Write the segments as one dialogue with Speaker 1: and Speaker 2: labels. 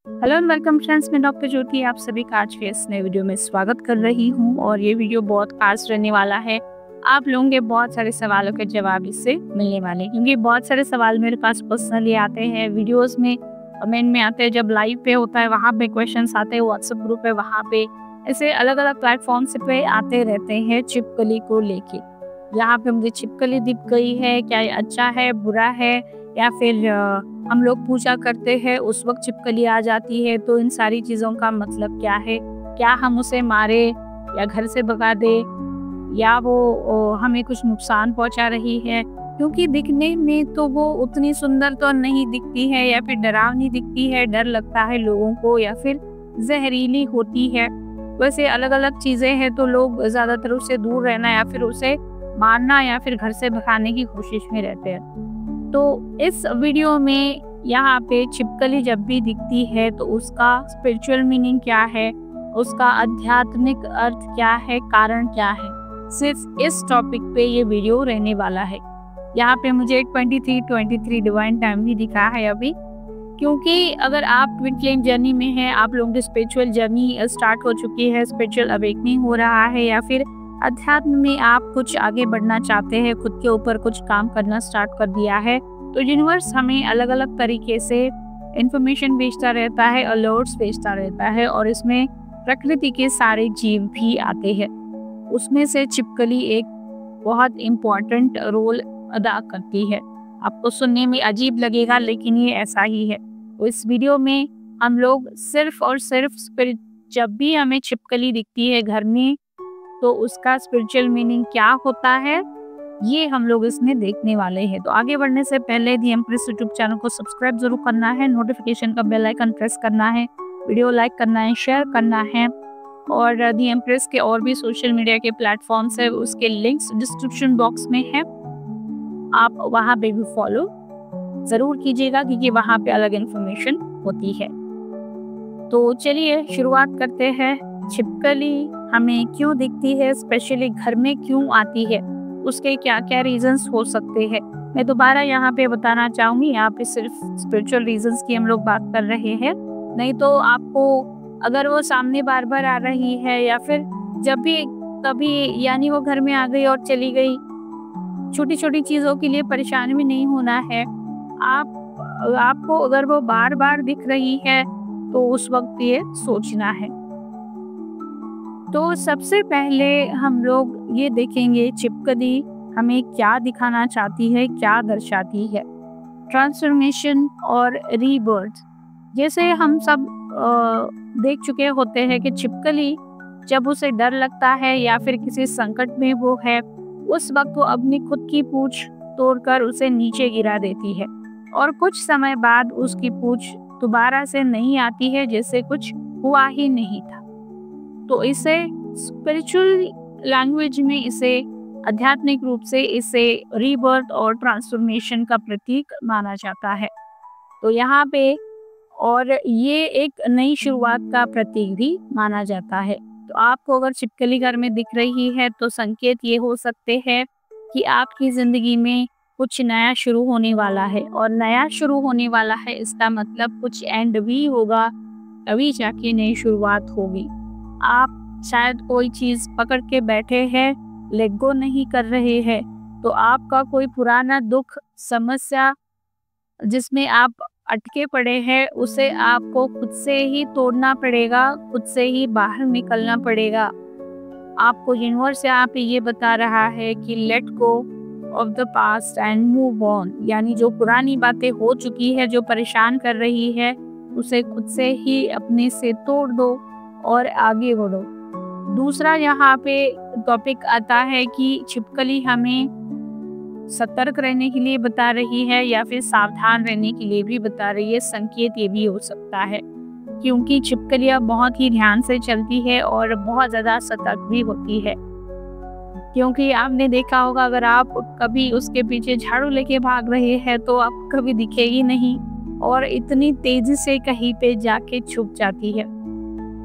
Speaker 1: Hello and welcome friends, मैं doctor ज्योति आप सभी का आज के इस नए वीडियो में स्वागत कर रही हूं और ये वीडियो बहुत खास रहने वाला है। आप लोगों के बहुत सारे सवालों के जवाब इससे मिलने वाले हैं, क्योंकि बहुत सारे सवाल मेरे पास पर्सनली आते हैं, वीडियोस में कमेंट में आते हैं, जब लाइव पे होता है वहाँ पे क्वेश्चंस आते हैं, व्हाट्सएप ग्रुप है वहाँ पे, ऐसे अलग अलग प्लेटफॉर्म्स पे आते रहते हैं छिपकली को लेके। यहाँ पे मुझे छिपकली दिख गई है, क्या ये अच्छा है बुरा है, या फिर हम लोग पूजा करते हैं उस वक्त छिपकली आ जाती है, तो इन सारी चीज़ों का मतलब क्या है? क्या हम उसे मारे या घर से भगा दे, या वो हमें कुछ नुकसान पहुंचा रही है? क्योंकि दिखने में तो वो उतनी सुंदर तो नहीं दिखती है, या फिर डरावनी दिखती है, डर लगता है लोगों को, या फिर जहरीली होती है। वैसे अलग अलग चीज़ें हैं, तो लोग ज़्यादातर उससे दूर रहना या फिर उसे मारना या फिर घर से भगाने की कोशिश में रहते हैं। तो इस वीडियो में यहाँ पे छिपकली जब भी दिखती है तो उसका स्पिरिचुअल मीनिंग क्या है, उसका आध्यात्मिक अर्थ क्या है, कारण क्या है, सिर्फ इस टॉपिक पे ये वीडियो रहने वाला है। यहाँ पे मुझे 23 डिवाइन टाइम भी दिखा है अभी, क्योंकि अगर आप ट्विन फ्लेम जर्नी में हैं, आप लोगों की स्पिरिचुअल जर्नी स्टार्ट हो चुकी है, स्पिरिचुअल अवेकनिंग हो रहा है, या फिर अध्यात्म में आप कुछ आगे बढ़ना चाहते हैं, खुद के ऊपर कुछ काम करना स्टार्ट कर दिया है, तो यूनिवर्स हमें अलग अलग तरीके से इंफॉर्मेशन भेजता रहता है, अलर्ट्स भेजता रहता है, और इसमें प्रकृति के सारे जीव भी आते हैं। उसमें से छिपकली एक बहुत इम्पोर्टेंट रोल अदा करती है। आपको सुनने में अजीब लगेगा, लेकिन ये ऐसा ही है। तो इस वीडियो में हम लोग सिर्फ और सिर्फ जब भी हमें छिपकली दिखती है घर में, तो उसका स्पिरिचुअल मीनिंग क्या होता है, ये हम लोग इसमें देखने वाले हैं। तो आगे बढ़ने से पहले दी एम्प्रेस यूट्यूब चैनल को सब्सक्राइब जरूर करना है, नोटिफिकेशन का बेल आइकन प्रेस करना है, वीडियो लाइक करना है, शेयर करना है, और दी एम्प्रेस के और भी सोशल मीडिया के प्लेटफॉर्म्स है, उसके लिंक्स डिस्क्रिप्शन बॉक्स में है, आप वहाँ पे भी फॉलो जरूर कीजिएगा, क्योंकि वहाँ पे अलग इन्फॉर्मेशन होती है। तो चलिए शुरुआत करते हैं। छिपकली हमें क्यों दिखती है, स्पेशली घर में क्यों आती है, उसके क्या क्या रीजंस हो सकते हैं। मैं दोबारा यहाँ पे बताना चाहूँगी, यहाँ पे सिर्फ स्पिरिचुअल रीजंस की हम लोग बात कर रहे हैं, नहीं तो आपको अगर वो सामने बार बार आ रही है, या फिर जब भी कभी यानी वो घर में आ गई और चली गई, छोटी छोटी चीज़ों के लिए परेशान भी नहीं होना है। आपको अगर वो बार बार दिख रही है तो उस वक्त ये सोचना है। तो सबसे पहले हम लोग ये देखेंगे छिपकली हमें क्या दिखाना चाहती है, क्या दर्शाती है। ट्रांसफॉर्मेशन और रीबर्थ, जैसे हम सब देख चुके होते हैं कि छिपकली जब उसे डर लगता है या फिर किसी संकट में वो है, उस वक्त वो अपनी खुद की पूंछ तोड़कर उसे नीचे गिरा देती है, और कुछ समय बाद उसकी पूंछ दोबारा से नहीं आती है, जैसे कुछ हुआ ही नहीं था। तो इसे स्पिरिचुअल लैंग्वेज में, इसे आध्यात्मिक रूप से इसे रीबर्थ और ट्रांसफॉर्मेशन का प्रतीक माना जाता है। तो यहाँ पे और ये एक नई शुरुआत का प्रतीक भी माना जाता है। तो आपको अगर छिपकली घर में दिख रही है तो संकेत ये हो सकते हैं कि आपकी ज़िंदगी में कुछ नया शुरू होने वाला है, और नया शुरू होने वाला है इसका मतलब कुछ एंड भी होगा, तभी जाके नई शुरुआत होगी। आप शायद कोई चीज़ पकड़ के बैठे हैं, लेट गो नहीं कर रहे हैं, तो आपका कोई पुराना दुख, समस्या जिसमें आप अटके पड़े हैं, उसे आपको खुद से ही तोड़ना पड़ेगा, खुद से ही बाहर निकलना पड़ेगा। आपको यूनिवर्स यहाँ पे ये बता रहा है कि let go of the past and move on, यानी जो पुरानी बातें हो चुकी है, जो परेशान कर रही है, उसे खुद से ही अपने से तोड़ दो और आगे बढ़ो। दूसरा यहाँ पे टॉपिक आता है कि छिपकली हमें सतर्क रहने के लिए बता रही है, या फिर सावधान रहने के लिए भी बता रही है। संकेत ये भी हो सकता है, क्योंकि छिपकलियाँ बहुत ही ध्यान से चलती है और बहुत ज़्यादा सतर्क भी होती है। क्योंकि आपने देखा होगा, अगर आप कभी उसके पीछे झाड़ू लेके भाग रहे हैं तो आप कभी दिखेगी नहीं, और इतनी तेजी से कहीं पे जाके छुप जाती है।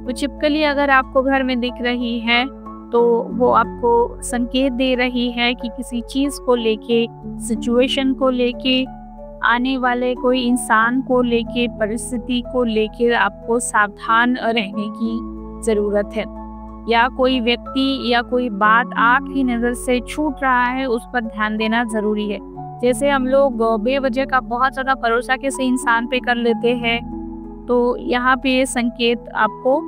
Speaker 1: वो छिपकली अगर आपको घर में दिख रही है तो वो आपको संकेत दे रही है कि किसी चीज़ को लेके, सिचुएशन को लेके आने वाले कोई इंसान को लेके, परिस्थिति को लेकर आपको सावधान रहने की ज़रूरत है। या कोई व्यक्ति या कोई बात आपकी नज़र से छूट रहा है, उस पर ध्यान देना ज़रूरी है। जैसे हम लोग बेवजह का बहुत ज़्यादा भरोसा किसी इंसान पे कर लेते हैं, तो यहाँ पे ये संकेत आपको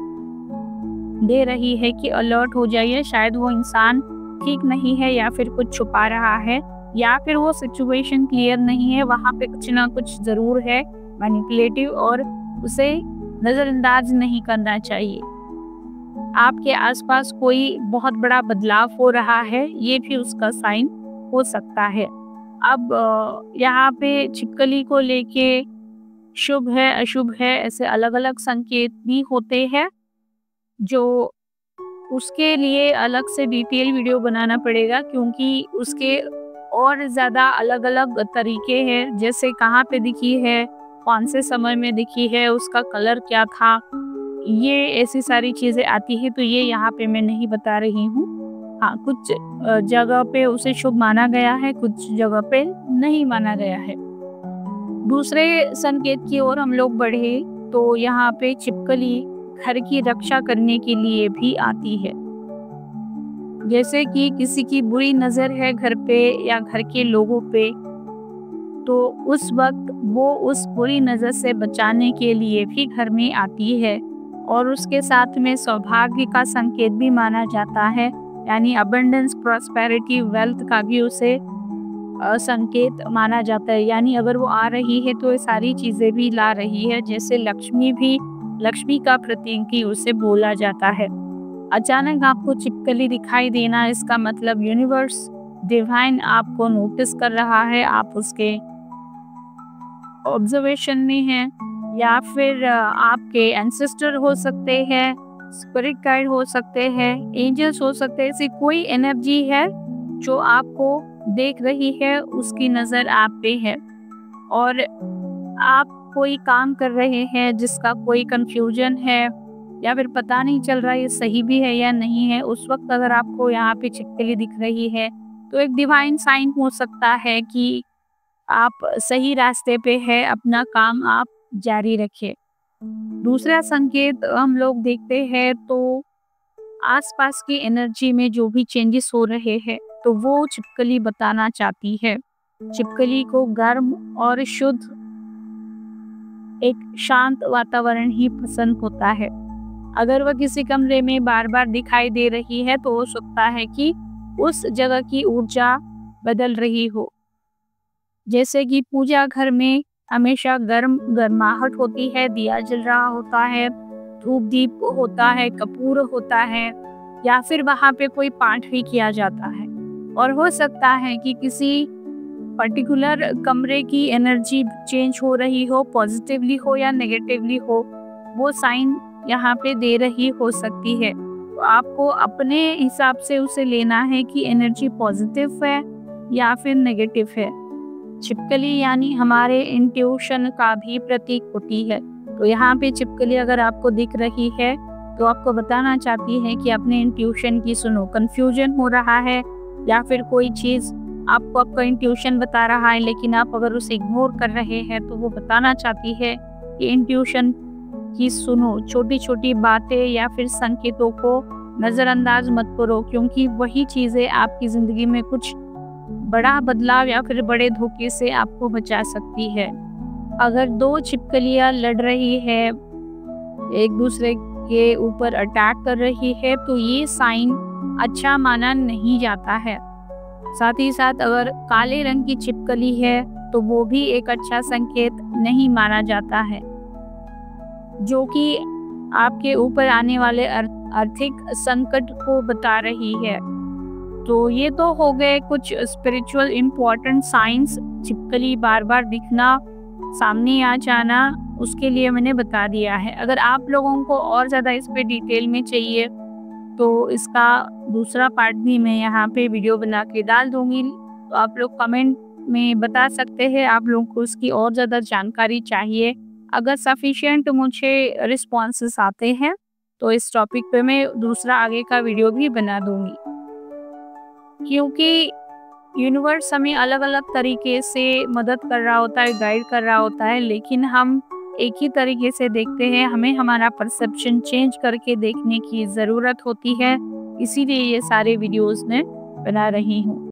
Speaker 1: दे रही है कि अलर्ट हो जाइए, शायद वो इंसान ठीक नहीं है या फिर कुछ छुपा रहा है या फिर वो सिचुएशन क्लियर नहीं है, वहाँ पे कुछ ना कुछ ज़रूर है मैनिपुलेटिव, और उसे नज़रअंदाज नहीं करना चाहिए। आपके आसपास कोई बहुत बड़ा बदलाव हो रहा है, ये भी उसका साइन हो सकता है। अब यहाँ पे छिपकली को लेके शुभ है, अशुभ है, ऐसे अलग-अलग संकेत भी होते हैं, जो उसके लिए अलग से डिटेल वीडियो बनाना पड़ेगा, क्योंकि उसके और ज़्यादा अलग-अलग तरीके हैं। जैसे कहाँ पे दिखी है, कौन से समय में दिखी है, उसका कलर क्या था, ये ऐसी सारी चीज़ें आती हैं, तो ये यहाँ पे मैं नहीं बता रही हूँ। हाँ, कुछ जगह पे उसे शुभ माना गया है, कुछ जगह पे नहीं माना गया है। दूसरे संकेत की ओर हम लोग बढ़े तो यहाँ पे छिपकली घर की रक्षा करने के लिए भी आती है। जैसे कि किसी की बुरी नज़र है घर पे या घर के लोगों पे, तो उस वक्त वो उस बुरी नज़र से बचाने के लिए भी घर में आती है, और उसके साथ में सौभाग्य का संकेत भी माना जाता है, यानी अबंडेंस, प्रॉस्पेरिटी, वेल्थ का भी उसे संकेत माना जाता है। यानी अगर वो आ रही है तो ये सारी चीज़ें भी ला रही है, जैसे लक्ष्मी का प्रतीक भी उसे बोला जाता है। अचानक आपको छिपकली दिखाई देना, इसका मतलब यूनिवर्स, डिवाइन आपको नोटिस कर रहा है, आप उसके ऑब्जर्वेशन में हैं, या फिर आपके एंसेस्टर हो सकते हैं, स्पिरिट गाइड हो सकते हैं, एंजल्स हो सकते हैं, ऐसी कोई एनर्जी है जो आपको देख रही है, उसकी नज़र आप पे है, और आप कोई काम कर रहे हैं जिसका कोई कंफ्यूजन है या फिर पता नहीं चल रहा है ये सही भी है या नहीं है। उस वक्त अगर आपको यहाँ पे छिपकली दिख रही है तो एक डिवाइन साइन हो सकता है कि आप सही रास्ते पे है, अपना काम आप जारी रखें। दूसरा संकेत हम लोग देखते हैं तो आसपास की एनर्जी में जो भी चेंजेस हो रहे हैं, तो वो छिपकली बताना चाहती है। छिपकली को गर्म और शुद्ध, एक शांत वातावरण ही पसंद होता है। अगर वह किसी कमरे में बार-बार दिखाई दे रही है तो हो सकता है कि उस जगह की ऊर्जा बदल रही हो। जैसे कि पूजा घर में हमेशा गर्माहट होती है, दिया जल रहा होता है, धूप दीप होता है, कपूर होता है, या फिर वहाँ पे कोई पाठ भी किया जाता है। और हो सकता है कि किसी पर्टिकुलर कमरे की एनर्जी चेंज हो रही हो, पॉजिटिवली हो या नेगेटिवली हो, वो साइन यहाँ पे दे रही हो सकती है। तो आपको अपने हिसाब से उसे लेना है कि एनर्जी पॉजिटिव है या फिर नेगेटिव है। छिपकली यानी हमारे इंट्यूशन का भी प्रतीक होती है। तो यहाँ पे छिपकली अगर आपको दिख रही है तो आपको बताना चाहती है कि अपने इंट्यूशन की सुनो। कंफ्यूजन हो रहा है या फिर कोई चीज़ आपको आपका इंट्यूशन बता रहा है, लेकिन आप अगर उसे इग्नोर कर रहे हैं तो वो बताना चाहती है कि इंट्यूशन की सुनो। छोटी छोटी बातें या फिर संकेतों को नज़रअंदाज मत करो, क्योंकि वही चीज़ें आपकी ज़िंदगी में कुछ बड़ा बदलाव या फिर बड़े धोखे से आपको बचा सकती है। अगर दो छिपकलियाँ लड़ रही है, एक दूसरे के ऊपर अटैक कर रही है, तो ये साइन अच्छा माना नहीं जाता है। साथ ही साथ अगर काले रंग की छिपकली है तो वो भी एक अच्छा संकेत नहीं माना जाता है, जो कि आपके ऊपर आने वाले आर्थिक संकट को बता रही है। तो ये तो हो गए कुछ स्पिरिचुअल इम्पोर्टेंट साइंस। छिपकली बार बार दिखना, सामने आ जाना, उसके लिए मैंने बता दिया है। अगर आप लोगों को और ज़्यादा इस पे डिटेल में चाहिए तो इसका दूसरा पार्ट भी मैं यहाँ पे वीडियो बना के डाल दूँगी, तो आप लोग कमेंट में बता सकते हैं आप लोगों को इसकी और ज़्यादा जानकारी चाहिए। अगर सफिशिएंट मुझे रिस्पॉन्सेस आते हैं तो इस टॉपिक पे मैं दूसरा आगे का वीडियो भी बना दूँगी, क्योंकि यूनिवर्स हमें अलग अलग तरीके से मदद कर रहा होता है, गाइड कर रहा होता है, लेकिन हम एक ही तरीके से देखते हैं। हमें हमारा परसेप्शन चेंज करके देखने की ज़रूरत होती है। इसीलिए ये सारे वीडियोस मैं बना रही हूँ।